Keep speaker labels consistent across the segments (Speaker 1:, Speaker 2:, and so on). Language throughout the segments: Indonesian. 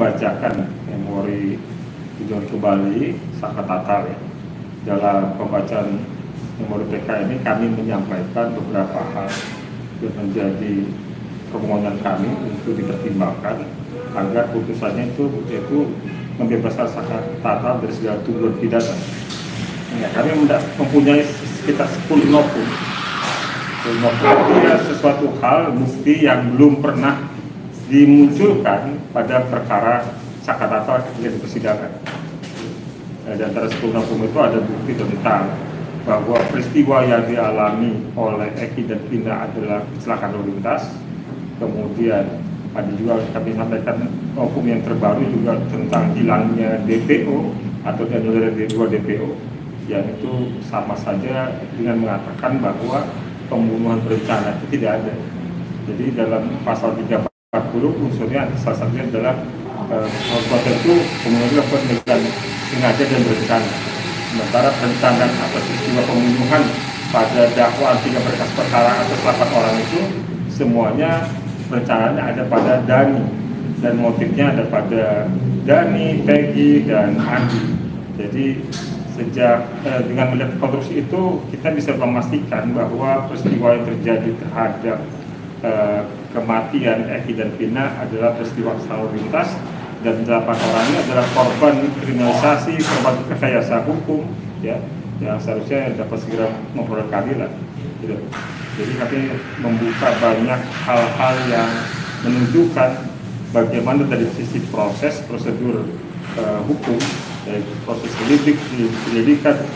Speaker 1: membacakan memori tujuan kembali Saka Tatal ya. Dalam pembacaan memori PK ini kami menyampaikan beberapa hal yang menjadi permohonan kami untuk dipertimbangkan agar putusannya itu yaitu membebaskan Saka Tatal dari segala tuduhan pidana. Ya, kami mempunyai sekitar 10 nopum. Itu ya sesuatu hal bukti yang belum pernah dimunculkan pada perkara Saka Tatal ketika di persidangan. Di antara 10 nopum itu ada bukti tentang bahwa peristiwa yang dialami oleh Eki dan Vina adalah kecelakaan lalu lintas. Kemudian ada juga kami sampaikan hukum yang terbaru juga tentang hilangnya DPO atau anulir dari 2 DPO, yang itu sama saja dengan mengatakan bahwa pembunuhan berencana itu tidak ada. Jadi dalam pasal 340 unsurnya salah satunya adalah perbuatan itu pembunuhan dilakukan dengan sengaja dan berencana. Sementara perencanaan atas peristiwa pembunuhan pada dakwaan 3 berkas perkara atas 8 orang itu semuanya perencanaannya ada pada Dani dan motifnya ada pada Dani, Peggy, dan Andi. Jadi sejak dengan melihat konstruksi itu kita bisa memastikan bahwa peristiwa yang terjadi terhadap kematian Eki dan Vina adalah peristiwa lalu lintas, dan 8 orang ini adalah korban kriminalisasi, korban rekayasa hukum ya, yang seharusnya dapat segera memperoleh keadilan gitu. Jadi kami membuka banyak hal-hal yang menunjukkan bagaimana dari sisi proses prosedur hukum, dari proses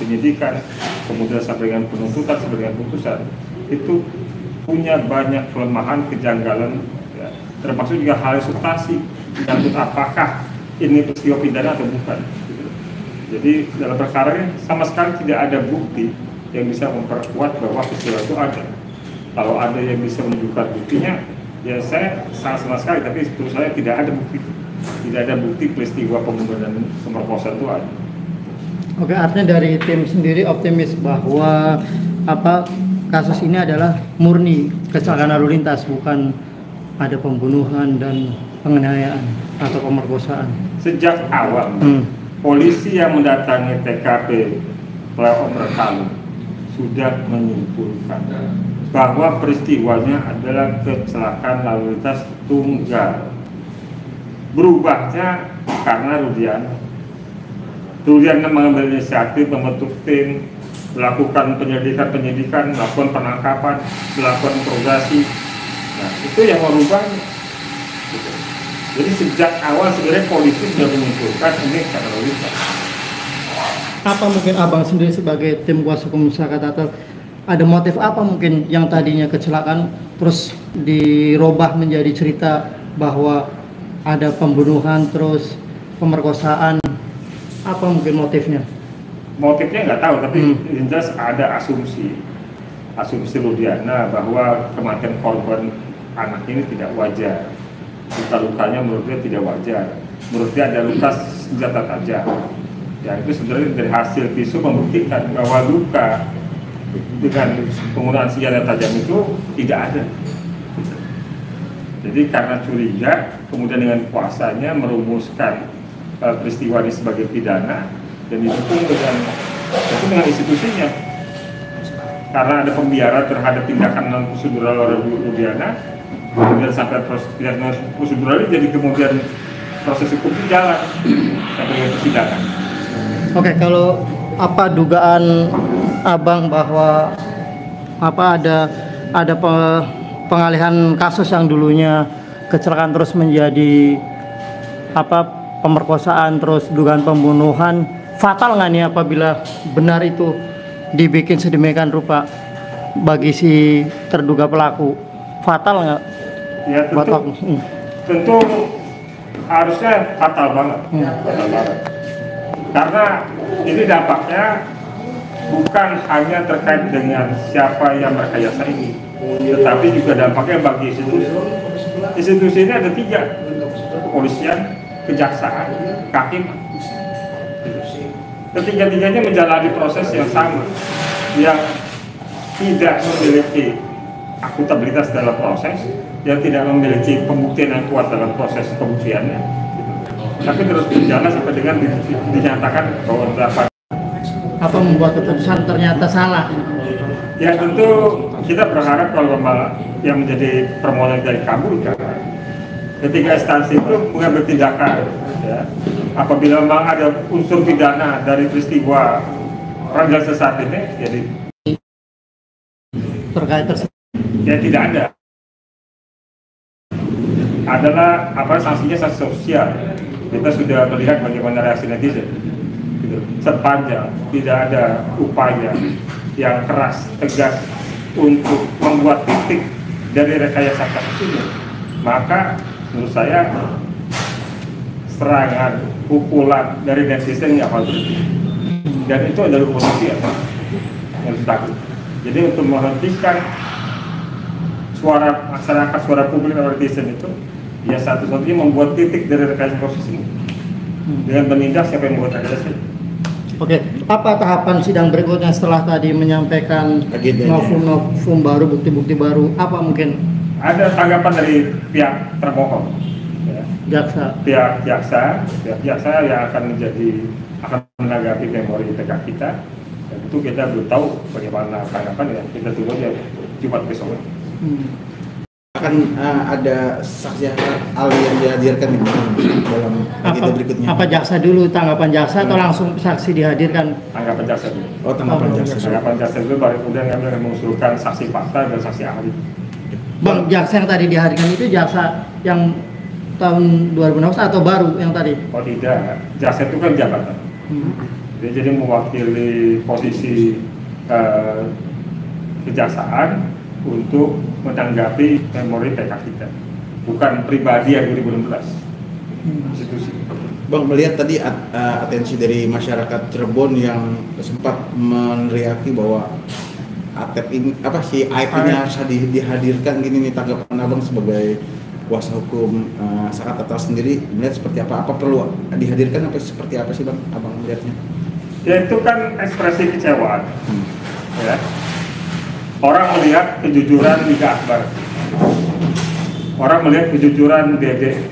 Speaker 1: penyidikan, kemudian sampai dengan penuntutan, sampai dengan putusan, itu punya banyak kelemahan, kejanggalan ya, termasuk juga hal substansi menyangkut apakah ini peristiwa pidana atau bukan gitu. Jadi dalam perkara ini sama sekali tidak ada bukti yang bisa memperkuat bahwa peristiwa itu ada. Kalau ada yang bisa menunjukkan buktinya, ya saya sangat senang sekali, tapi menurut saya tidak ada bukti. Tidak ada bukti peristiwa pembunuhan dan pemerkosaan itu ada.
Speaker 2: Oke, artinya dari tim sendiri optimis bahwa kasus ini adalah murni kecelakaan lalu lintas, bukan ada pembunuhan dan penganiayaan atau pemerkosaan.
Speaker 1: Sejak awal, polisi yang mendatangi TKP Flyover Berkalu sudah menyimpulkan bahwa peristiwanya adalah kecelakaan lalu lintas tunggal. Berubahnya karena Rudiana mengambil inisiatif membentuk tim, melakukan penyidikan, melakukan penangkapan, melakukan interogasi. Nah, itu yang merubahnya. Gitu. Jadi sejak awal sebenarnya polisi sudah menyimpulkan ini kecelakaan lalu lintas.
Speaker 2: Apa mungkin abang sendiri sebagai tim kuasa hukum Saka Tatal, ada motif apa mungkin yang tadinya kecelakaan terus dirubah menjadi cerita bahwa ada pembunuhan terus pemerkosaan, apa mungkin motifnya?
Speaker 1: Motifnya nggak tahu, tapi jelas ada asumsi Rudiana bahwa kematian korban anak ini tidak wajar, luka-lukanya menurut dia tidak wajar, menurut dia ada luka senjata tajam. Ya itu sebenarnya dari hasil visum membuktikan bahwa luka dengan penggunaan senjata tajam itu tidak ada. Jadi karena curiga, kemudian dengan kuasanya merumuskan peristiwa ini sebagai pidana dan didukung dengan institusinya. Karena ada pembiaran terhadap tindakan non prosedural oleh Rudiana, kemudian sampai tindakan prosedural ini jadi kemudian proses hukum jalan sampai dengan persidangan.
Speaker 2: Oke, kalau apa dugaan abang bahwa ada pengalihan kasus yang dulunya kecelakaan terus menjadi pemerkosaan terus dugaan pembunuhan, fatal nggak nih apabila benar itu dibikin sedemikian rupa bagi si terduga pelaku, fatal nggak?
Speaker 1: Ya tentu harusnya fatal banget, fatal banget. Karena ini dampaknya bukan hanya terkait dengan siapa yang merekayasa ini, tetapi juga dampaknya bagi institusi. Institusi ini ada 3, kepolisian, kejaksaan, hakim. Ketiga-tiganya menjalani proses yang sama, yang tidak memiliki akuntabilitas dalam proses, yang tidak memiliki pembuktian yang kuat dalam proses pembuktiannya. tapi terus berjalan sampai dengan dinyatakan bahwa berapa.
Speaker 2: Apa membuat keputusan ternyata salah?
Speaker 1: Ya tentu kita berharap kalau yang menjadi permohonan dari kabulkan, ketiga instansi itu mengambil tindakan. Ya. Apabila memang ada unsur pidana dari peristiwa peradilan sesat ini, jadi
Speaker 2: Terkait tersebut.
Speaker 1: ya tidak ada. Adalah apa sanksinya, sanksi sosial. Kita sudah melihat bagaimana reaksi netizen. Gitu. Sepanjang tidak ada upaya yang keras, tegas untuk membuat titik dari rekayasa kasus ini, maka menurut saya serangan, pukulan dari netizen yang akan berhenti. Dan itu adalah posisi yang harus takut. Jadi untuk menghentikan suara masyarakat, suara publik dari netizen itu, ya satu-satunya membuat titik dari rekayasa kasus ini dengan menindak siapa yang membuat rekayasa.
Speaker 2: Oke, apa tahapan sidang berikutnya setelah tadi menyampaikan novum baru, bukti-bukti baru? Apa mungkin?
Speaker 1: Ada tanggapan dari pihak termohon, ya. Pihak jaksa yang akan menanggapi memori TK kita. Dan itu kita belum tahu bagaimana tanggapan, ya. Kita tunggu aja Jumat besok.
Speaker 3: Akan ada saksi ahli yang dihadirkan dalam agenda berikutnya.
Speaker 2: Apa jaksa dulu, tanggapan jaksa atau langsung saksi dihadirkan?
Speaker 1: Tanggapan jaksa dulu.
Speaker 3: Oh, tanggapan jaksa.
Speaker 1: Tanggapan jaksa dulu, baru kemudian kami akan mengusulkan saksi fakta dan saksi ahli.
Speaker 2: Bang, jaksa yang tadi dihadirkan itu jaksa yang tahun 2016 atau baru yang tadi?
Speaker 1: Oh tidak, jaksa itu kan jabatan. Dia jadi mewakili posisi kejaksaan untuk menanggapi memori TK kita, bukan pribadi yang 2016 institusi.
Speaker 3: Bang, melihat tadi atensi dari masyarakat Cirebon yang sempat meneriaki bahwa Atep ini si Aib ini harus dihadirkan, gini nih tanggapan abang sebagai kuasa hukum Saka Tatal sendiri melihat seperti apa? Apa perlu dihadirkan, apa seperti apa sih bang abang melihatnya?
Speaker 1: Ya itu kan ekspresi kecewaan. Ya. Orang melihat kejujuran Liga Akbar, orang melihat kejujuran Dede,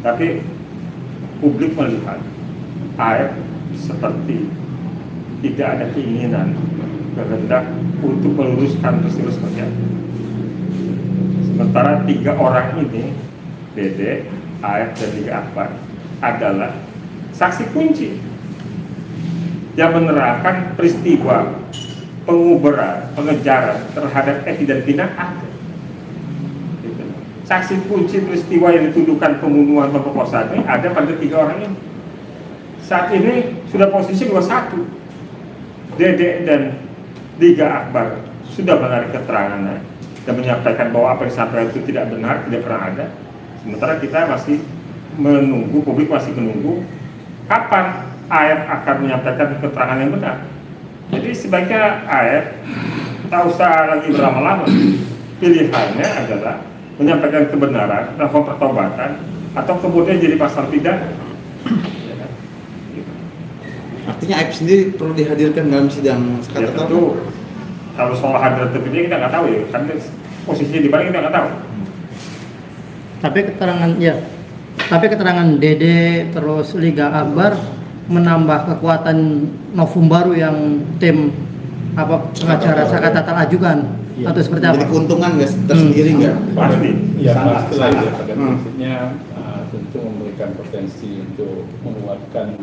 Speaker 1: tapi publik melihat Aib seperti tidak ada keinginan, kehendak untuk meluruskan peristiwa seperti itu. Sementara tiga orang ini, Dede, Aib, dan Liga Akbar, adalah saksi kunci yang menerangkan peristiwa penguberan, pengejaran terhadap Eki dan Tina ada. Gitu. Saksi kunci peristiwa yang dituduhkan pembunuhan, pemerkosaan ini ada pada tiga orang ini. Saat ini sudah posisi 21. Dede dan Liga Akbar sudah menarik keterangannya dan menyampaikan bahwa apa yang disampaikan itu tidak benar, tidak pernah ada. Sementara kita masih menunggu, publik masih menunggu kapan Aib akan menyampaikan keterangan yang benar. Jadi sebaiknya Aib tak usah lagi berlama-lama. Pilihannya adalah menyampaikan kebenaran, melakukan pertobatan, atau kemudian jadi pasal pidana.
Speaker 3: Artinya Aib sendiri perlu dihadirkan dalam sidang
Speaker 1: Ya tentu kalau soal hadir atau tidak kita nggak tahu ya, kan posisinya di mana kita nggak tahu.
Speaker 2: Tapi keterangan Dede terus Liga Akbar menambah kekuatan novum baru yang tim pengacara Saka Tatal ajukan, atau seperti apa?
Speaker 3: Jadi keuntungan nggak tersendiri nggak?
Speaker 1: Pasti.
Speaker 4: Ya pasti lah ya, pada prinsipnya tentu memberikan potensi untuk menguatkan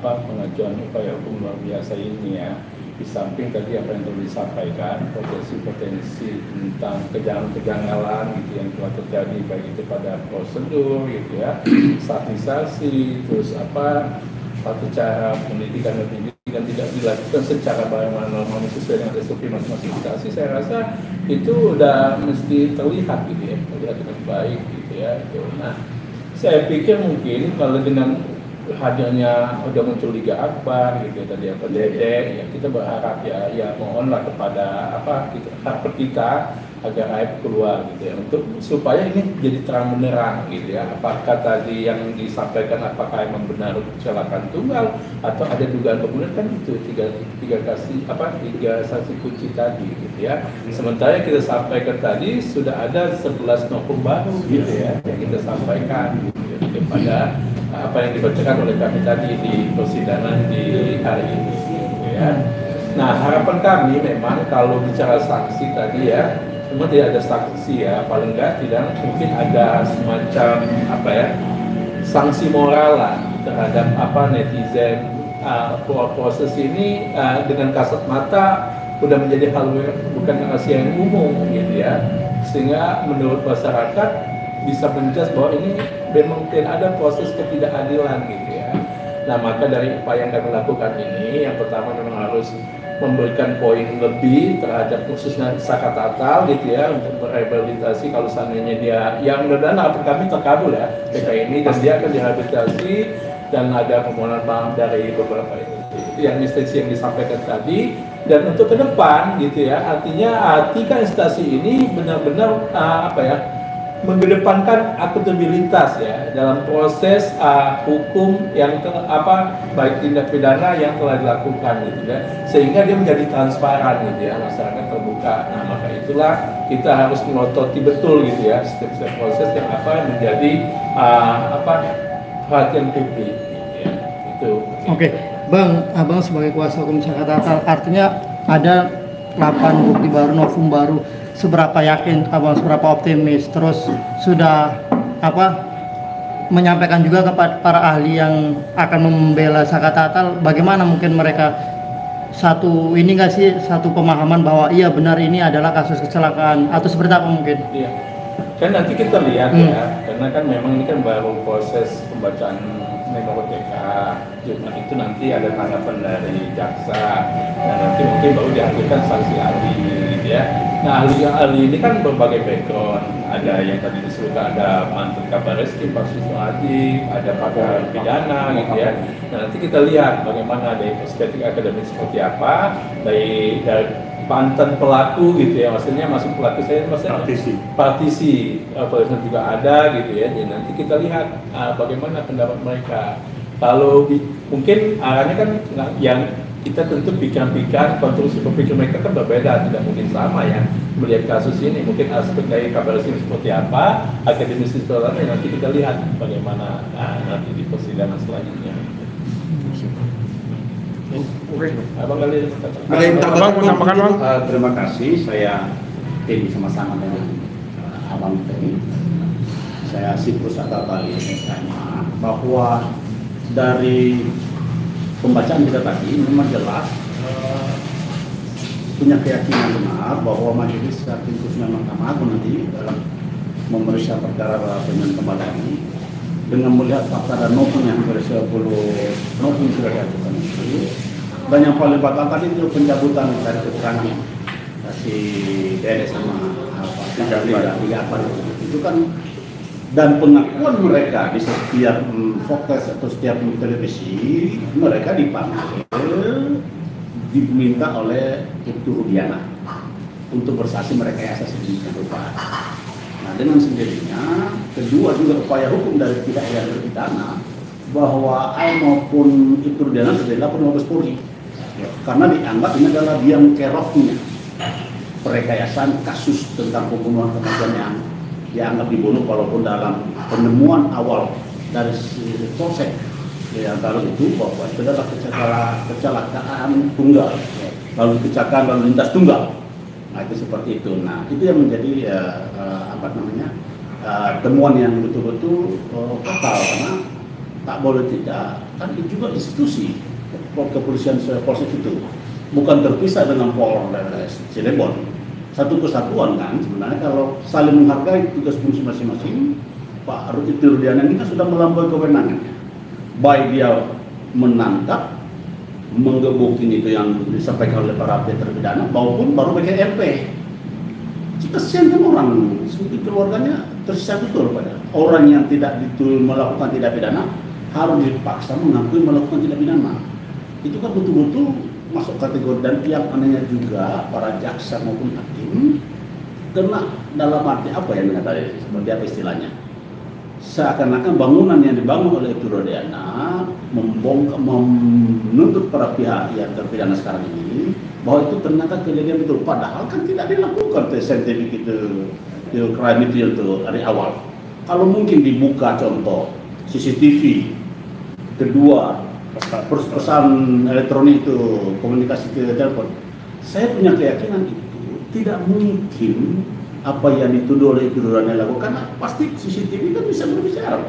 Speaker 4: pengajuan upaya hukum luar biasa ini ya. Di samping tadi apa yang telah disampaikan, potensi-potensi tentang kejanggalan gitu yang telah terjadi baik itu pada prosedur gitu ya, statisasi, terus satu cara pendidikan dan pendidikan tidak dilakukan secara bagaimana normal sesuai dengan SOP masing-masing instansi, saya rasa itu udah mesti terlihat gitu ya, terlihat dengan baik gitu ya. Nah, saya pikir mungkin kalau dengan hadirnya udah muncul Liga Akbar gitu ya, tadi Dede, ya kita berharap ya mohonlah kepada kita agar Aib keluar gitu ya, untuk supaya ini jadi terang benderang gitu ya, apakah tadi yang disampaikan apakah memang benar kecelakaan tunggal atau ada dugaan pembunuhan, kan itu tiga saksi kunci tadi gitu ya. Sementara kita sampaikan tadi sudah ada 11 novum baru gitu ya yang kita sampaikan gitu ya, kepada apa yang dibacakan oleh kami tadi di persidangan di hari ini, gitu ya. Nah, harapan kami memang kalau bicara sanksi tadi ya, memang tidak ada sanksi ya, paling enggak tidak mungkin ada semacam apa ya, sanksi moral lah terhadap apa netizen. Proses ini dengan kasat mata sudah menjadi hal bukan rahasia yang umum gitu ya, sehingga menurut masyarakat bisa menjudge bahwa ini memang tidak ada proses ketidakadilan gitu ya. Nah, maka dari upaya yang kami lakukan ini, yang pertama memang harus memberikan poin lebih terhadap khususnya Saka Tatal gitu ya, untuk merehabilitasi kalau seandainya dia yang mudah-mudahan harapan kami terkabul ya PK ini, dan dia akan direhabilitasi dan ada permohonan maaf dari beberapa itu yang instansi yang disampaikan tadi. Dan untuk ke depan gitu ya, artinya tiga instansi ini benar-benar apa ya, mengedepankan akuntabilitas ya dalam proses hukum yang baik tindak pidana yang telah dilakukan gitu ya, sehingga dia menjadi transparan gitu ya, masyarakat terbuka. Nah, maka itulah kita harus melototi betul gitu ya setiap proses yang menjadi perhatian publik gitu ya. Itu.
Speaker 2: Oke, Bang, Abang sebagai kuasa hukum Saka Tatal, artinya ada 8 bukti baru, novum baru. Seberapa yakin Abang, seberapa optimis, terus sudah menyampaikan juga kepada para ahli yang akan membela Saka Tatal, bagaimana mungkin mereka satu pemahaman bahwa iya benar ini adalah kasus kecelakaan, atau seperti apa mungkin?
Speaker 4: Iya, kan nanti kita lihat ya, karena kan memang ini kan baru proses pembacaan memo TK, Jumat itu nanti ada tanggapan dari jaksa, dan nanti mungkin baru dihadirkan saksi ahli gitu ya. Nah, ahli ini kan berbagai background, ada yang tadi disebutkan, ada mantan Kabar Reskrim Pak Susnoadi, ada pakar pidana gitu ya. Nah, nanti kita lihat bagaimana dari perspektif akademik seperti apa, dari mantan pelaku gitu ya, maksudnya masuk pelaku saya maksudnya partisi juga ada gitu ya. Jadi nanti kita lihat bagaimana pendapat mereka. Kalau mungkin arahnya kan yang kita tentu pikiran-pikiran, konstruksi berpikir mereka kan berbeda, tidak mungkin sama ya melihat kasus ini. Mungkin aspek dari kabar resmi seperti apa, akademis seperti apa, nanti kita lihat bagaimana nanti di persidangan selanjutnya. Abang kali
Speaker 3: Ada yang tambahkan, Bang?
Speaker 5: Terima kasih, saya tim sama-sama dengan Abang tadi. Saya Siprus Atatali tanya bahwa dari pembacaan kita tadi memang jelas punya keyakinan benar bahwa Majelis Hakim Khususnya Mahkamah Agung nanti dalam memeriksa perkara dengan kembali ini dengan melihat fakta dan novum yang hampir 10 novum sudah diajukan itu, dan yang paling fatal tadi itu pencabutan dari keterangan si Dede sama tiga itu kan, dan pengakuan mereka di setiap podcast atau setiap televisi mereka dipanggil, diminta oleh Ibtu Rudiana untuk bersaksi merekayasa sedemikian rupa. Nah, dengan sendirinya kedua juga upaya hukum dari pihak yang terpidana bahwa maupun Ibtu Rudiana adalah Mabes Polri, karena dianggap ini adalah biang keroknya perekayasan kasus tentang pembunuhan kematian yang dianggap dibunuh, walaupun dalam penemuan awal dari polsek ya kalau itu bahwa itu adalah kecelakaan tunggal, lalu kecelakaan lalu lintas tunggal. Nah, itu seperti itu. Nah, itu yang menjadi temuan yang betul-betul fatal, karena tak boleh tidak, kan itu juga institusi kepolisian polsek itu bukan terpisah dengan Polres Cirebon, satu kesatuan kan sebenarnya. Kalau saling menghargai tugas fungsi masing-masing, Pak Ibtu Rudiana ini kan sudah melampaui kewenangannya, baik dia menangkap, menggebukin itu yang disampaikan oleh para terpidana maupun baru BKLP. Kesian kan orang, keluarganya tersisa betul pada orang yang tidak melakukan tindak pidana harus dipaksa mengakui melakukan tindak pidana. Itu kan betul-betul masuk kategori, dan yang anehnya juga para jaksa maupun hakim kena dalam arti apa yang tadi seperti apa istilahnya, seakan-akan bangunan yang dibangun oleh Ibtu Rudiana menuntut para pihak yang terpidana sekarang ini bahwa itu ternyata kejadian betul, padahal kan tidak dilakukan tes saintifik itu crime itu dari awal. Kalau mungkin dibuka contoh CCTV kedua pesan elektronik itu, komunikasi ke telepon, saya punya keyakinan itu tidak mungkin apa yang dituduh oleh itu lakukan, karena pasti CCTV kan bisa berbicara.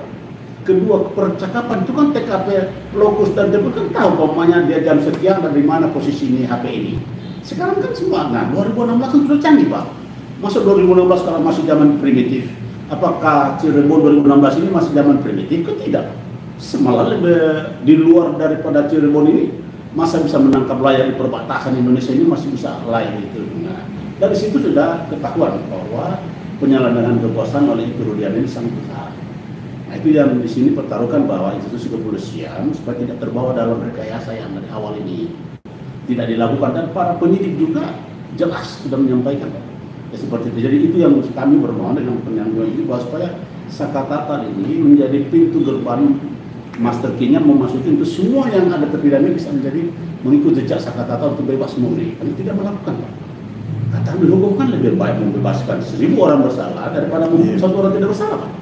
Speaker 5: Kedua, percakapan itu kan TKP, lokus dan telepon kan tahu umpamanya dia jam sekian dan di mana posisi ini HP ini. Sekarang kan semua, nah 2016 kan sudah canggih Pak. Masa 2016 kalau masih zaman primitif? Apakah Cirebon 2016 ini masih zaman primitif? Kan tidak. Semalah lebih di luar daripada Cirebon ini, masa bisa menangkap layar di perbatasan Indonesia ini masih bisa layar itu. Nah, dari situ sudah ketahuan bahwa penyalahgunaan kekuasaan oleh Ibu Rudiana ini sangat besar. Nah, itu yang di sini pertaruhkan bahwa institusi kepolisian supaya tidak terbawa dalam rekayasa yang dari awal ini tidak dilakukan, dan para penyidik juga jelas sudah menyampaikan ya, seperti itu. Jadi itu yang kami bermohon dengan penyampaian ini bahwa supaya Sakatatal ini menjadi pintu gerbang master key-nya memasuki untuk semua yang ada terpidana bisa menjadi mengikut jejak Sakatatal untuk bebas murni. Kami tidak melakukan Pak. Kata hukum kan lebih baik membebaskan 1000 orang bersalah daripada menghukum 1 orang tidak bersalah Pak.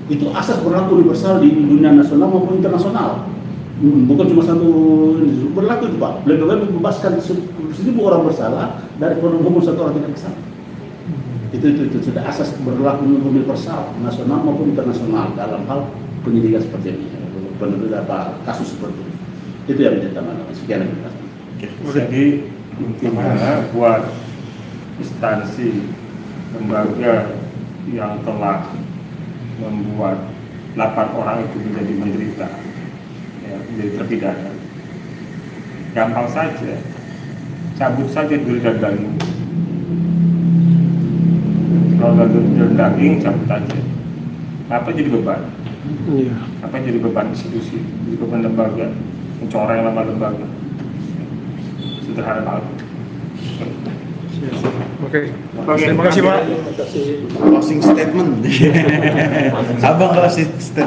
Speaker 5: Itu asas berlaku universal di dunia nasional maupun internasional. Bukan cuma satu berlaku itu Pak. Lebih baik membebaskan 1000 orang bersalah daripada menghukum 1 orang tidak bersalah. Itu sudah asas berlaku universal nasional maupun internasional dalam hal penyidikan seperti ini. Beberapa kasus seperti ini. Itu yang menjadi tambahan. Sekian terima kasih.
Speaker 1: Jadi intinya buat instansi lembaga yang telah membuat 8 orang itu menjadi menderita, ya, menjadi terpidana, gampang saja, cabut saja duri dan daging. Kalau duri dan daging cabut aja. Apa jadi beban?
Speaker 6: Iya.
Speaker 1: Apa jadi beban institusi, jadi beban lembaga, mencoreng nama lembaga? Sederhana banget.
Speaker 6: Oke. Terima kasih Pak.
Speaker 3: Closing statement. Abang closing statement.